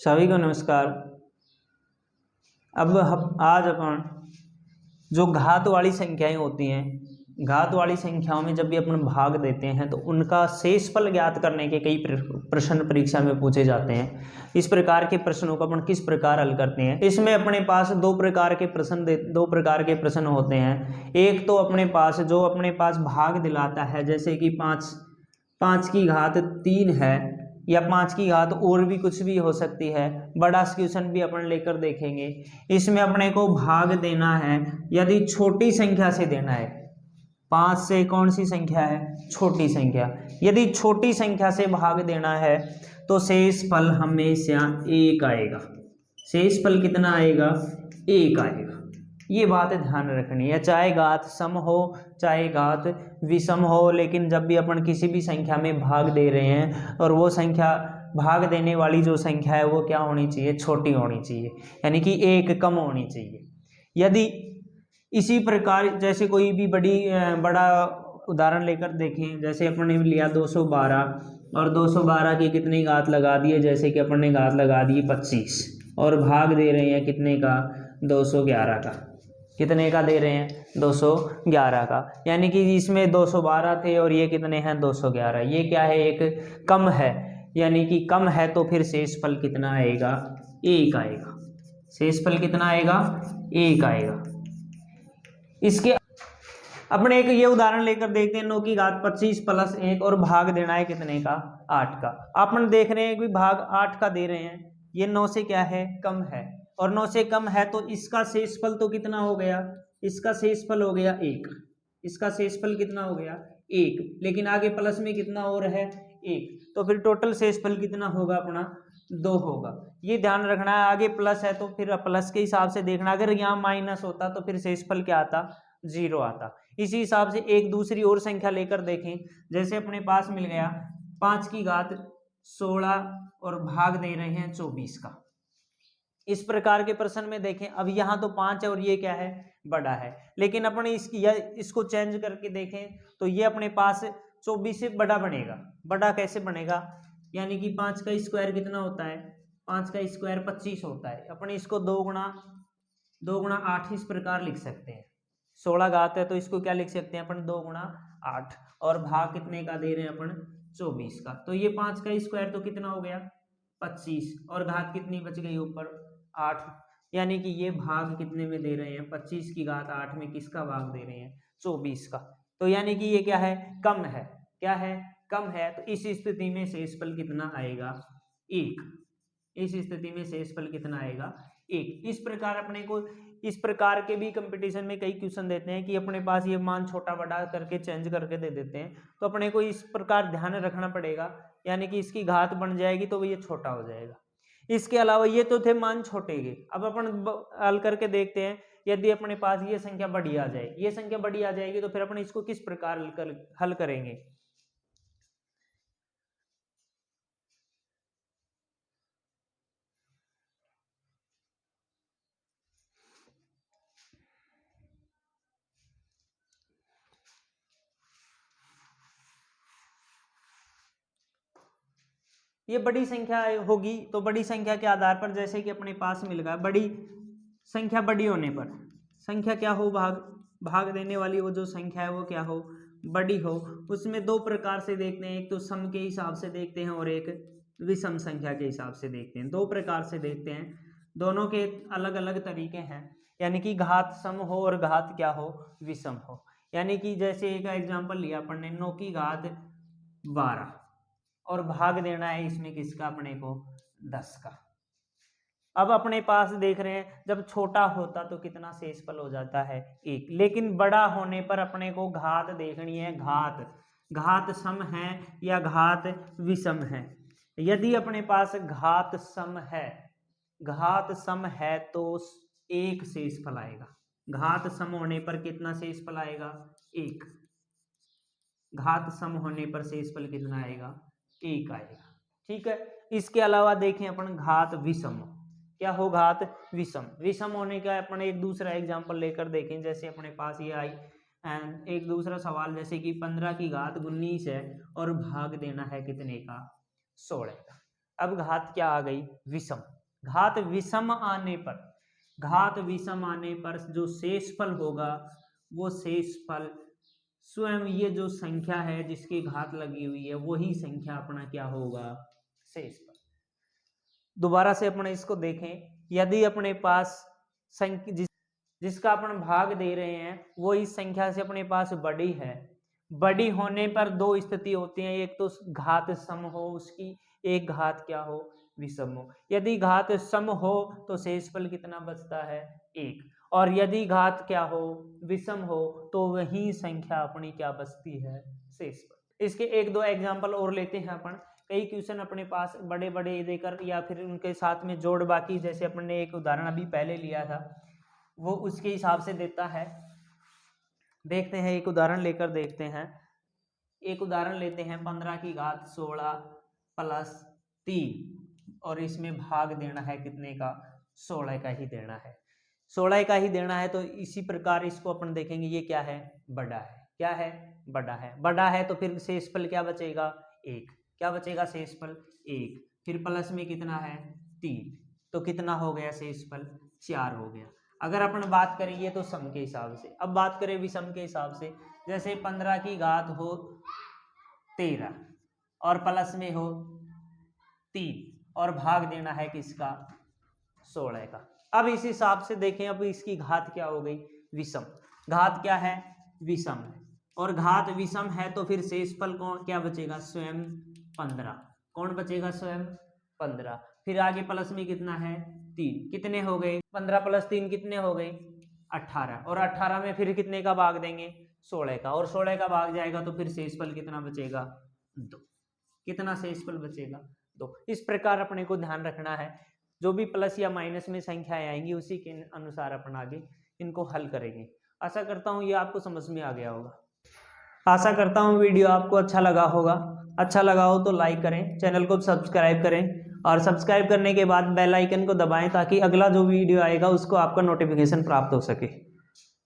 सभी को नमस्कार। आज अपन जो घात वाली संख्याएं होती हैं, घात वाली संख्याओं में जब भी अपन भाग देते हैं तो उनका शेषफल ज्ञात करने के कई प्रश्न परीक्षा में पूछे जाते हैं। इस प्रकार के प्रश्नों को अपन किस प्रकार हल करते हैं, इसमें अपने पास दो प्रकार के प्रश्न होते हैं। एक तो अपने पास जो अपने पास भाग दिलाता है, जैसे कि 5 की घात 3 है या 5 की घात और भी कुछ भी हो सकती है। बड़ा क्वेश्चन भी अपन लेकर देखेंगे। इसमें अपने को भाग देना है, यदि छोटी संख्या से देना है। 5 से कौन सी संख्या है? छोटी संख्या। यदि छोटी संख्या से भाग देना है तो शेषफल हमेशा 1 आएगा। शेषफल कितना आएगा? 1 आएगा। ये बात ध्यान रखनी है, चाहे घात सम हो चाहे घात विषम हो, लेकिन जब भी अपन किसी भी संख्या में भाग दे रहे हैं और वो संख्या भाग देने वाली जो संख्या है वो क्या होनी चाहिए? छोटी होनी चाहिए, यानी कि 1 कम होनी चाहिए। यदि इसी प्रकार जैसे कोई भी बड़ा उदाहरण लेकर देखें, जैसे अपन ने लिया 212 और 212 की कितनी घात लगा दी है, जैसे कि अपन ने घात लगा दी 25 और भाग दे रहे हैं कितने का? 211 का। कितने का दे रहे हैं? 211 का। यानी कि इसमें 212 थे और ये कितने हैं? 211। ये क्या है? एक कम है, यानी कि कम है तो फिर शेषफल कितना आएगा? 1 आएगा। शेषफल कितना आएगा? 1 आएगा। इसके अपने एक ये उदाहरण लेकर देखते हैं, 9 की घात 25 प्लस 1 और भाग देना है कितने का? 8 का। अपन देख रहे हैं कि भाग 8 का दे रहे हैं, ये 9 से क्या है? कम है, और 9 से कम है तो इसका शेषफल तो कितना हो गया? इसका शेषफल हो गया 1। इसका शेषफल कितना हो गया? 1। लेकिन आगे प्लस में कितना और है? 1। तो फिर टोटल शेषफल कितना होगा अपना? 2 होगा। ये ध्यान रखना है, आगे प्लस है तो फिर प्लस के हिसाब से देखना। अगर यहाँ माइनस होता तो फिर शेषफल क्या आता? 0 आता। इसी हिसाब से एक दूसरी और संख्या लेकर देखें, जैसे अपने पास मिल गया 5 की घात 16 और भाग दे रहे हैं 24 का। इस प्रकार के प्रश्न में देखें, अब यहाँ तो 5 है और ये क्या है? बड़ा है, लेकिन अपने इसको चेंज करके देखें तो ये अपने पास 24 से बड़ा बनेगा। बड़ा कैसे बनेगा? यानी कि 5 का स्क्वायर कितना होता है? 5 का स्क्वायर 25 होता है। अपने इसको 2 गुणा 8 इस प्रकार लिख सकते हैं। 16 घात है तो इसको क्या लिख सकते हैं अपन? 2 गुणा 8 और भाग कितने का दे रहे हैं अपन? 24 का। तो ये 5 का स्क्वायर तो कितना हो गया? 25 और घात कितनी बच गई ऊपर? 8। यानी कि ये भाग कितने में दे रहे हैं? 25 की घात 8 में किसका भाग दे रहे हैं? 24 का। तो यानी कि ये क्या है? कम है। क्या है? कम है। तो इस स्थिति में शेषफल कितना आएगा? 1। इस स्थिति में शेषफल कितना आएगा? 1। इस प्रकार अपने को इस प्रकार के भी कंपटीशन में कई क्वेश्चन देते हैं कि अपने पास ये मान छोटा बड़ा करके चेंज करके दे देते हैं, तो अपने को इस प्रकार ध्यान रखना पड़ेगा, यानी कि इसकी घात बन जाएगी तो ये छोटा हो जाएगा। इसके अलावा ये तो थे मान छोटे के। अब अपन हल करके देखते हैं, यदि अपने पास ये संख्या बड़ी आ जाए, ये संख्या बड़ी आ जाएगी तो फिर अपन इसको किस प्रकार हल करेंगे? ये बड़ी संख्या होगी तो बड़ी संख्या के आधार पर, जैसे कि अपने पास मिल गया बड़ी संख्या, बड़ी होने पर संख्या क्या हो? भाग देने वाली वो जो संख्या है वो क्या हो? बड़ी हो। उसमें दो प्रकार से देखते हैं, एक तो सम के हिसाब से देखते हैं और एक विषम संख्या के हिसाब से देखते हैं। दो प्रकार से देखते हैं, दोनों के अलग अलग तरीके हैं। यानी कि घात सम हो और घात क्या हो? विषम हो। यानी कि जैसे एक एग्जाम्पल लिया अपन ने, 9 की घात 12 और भाग देना है इसमें किसका? अपने को 10 का। अब अपने पास देख रहे हैं, जब छोटा होता तो कितना शेषफल हो जाता है? 1। लेकिन बड़ा होने पर अपने को घात देखनी है। घात सम है या घात विषम है? यदि अपने पास घात सम है तो 1 शेषफल आएगा। घात सम होने पर कितना शेषफल आएगा? 1। घात सम होने पर शेषफल कितना आएगा? 1 आएगा। ठीक है। इसके अलावा देखें अपन घात विषम। क्या हो? घात विषम। विषम होने का अपन एक दूसरा एग्जांपल लेकर देखें, जैसे अपने पास ये आई एक दूसरा सवाल, जैसे कि 15 की घात 19 है और भाग देना है कितने का? 16 का। अब घात क्या आ गई, विषम। घात विषम आने पर जो शेषफल होगा वो शेषफल स्वयं ये जो संख्या है जिसकी घात लगी हुई है वही संख्या अपना क्या होगा, शेषफल। दोबारा से अपने इसको देखें, यदि अपने पास संख्या जिसका अपन भाग दे रहे हैं वो इस संख्या से अपने पास बड़ी है, बड़ी होने पर दो स्थिति होती है, एक तो घात सम हो उसकी, एक घात क्या हो, विषम हो। यदि घात सम हो तो शेषफल कितना बचता है, 1, और यदि घात क्या हो, विषम हो, तो वही संख्या अपनी क्या बचती है, शेषफल। इसके एक दो एग्जाम्पल और लेते हैं अपन। कई क्वेश्चन अपने पास बड़े बड़े देकर या फिर उनके साथ में जोड़ बाकी, जैसे अपन ने एक उदाहरण अभी पहले लिया था वो उसके हिसाब से देता है। देखते हैं एक उदाहरण लेकर देखते हैं। एक उदाहरण लेते हैं 15 की घात 16 प्लस 3 और इसमें भाग देना है कितने का, 16 का ही देना है, 16 का ही देना है। तो इसी प्रकार इसको अपन देखेंगे, ये क्या है, बड़ा है, क्या है, बड़ा है। बड़ा है तो फिर शेषफल क्या बचेगा, 1, क्या बचेगा, शेषफल 1, फिर प्लस में कितना है, 3, तो कितना हो गया शेषफल, 4 हो गया। अगर अपन बात करें ये तो सम के हिसाब से, अब बात करें विषम के हिसाब से, जैसे 15 की घात हो 13 और प्लस में हो 3 और भाग देना है किसका, 16 का। अब इस हिसाब से देखें, अब इसकी घात क्या हो गई, विषम। घात क्या है, विषम है, और घात विषम है तो फिर शेषफल कौन क्या बचेगा, स्वयं 15। कौन बचेगा, स्वयं 15। फिर आगे प्लस में कितना है, 3, कितने हो गए, 15 प्लस 3 कितने हो गए, 18, और 18 में फिर कितने का भाग देंगे, 16 का, और 16 का भाग जाएगा तो फिर शेषफल कितना बचेगा, 2। कितना शेषफल बचेगा, 2। इस प्रकार अपने को ध्यान रखना है, जो भी प्लस या माइनस में संख्याएं आएंगी उसी के अनुसार अपन आगे इनको हल करेंगे। आशा करता हूँ ये आपको समझ में आ गया होगा। आशा करता हूँ वीडियो आपको अच्छा लगा होगा। अच्छा लगा हो तो लाइक करें, चैनल को सब्सक्राइब करें, और सब्सक्राइब करने के बाद बेल आइकन को दबाएं ताकि अगला जो वीडियो आएगा उसको आपका नोटिफिकेशन प्राप्त हो सके।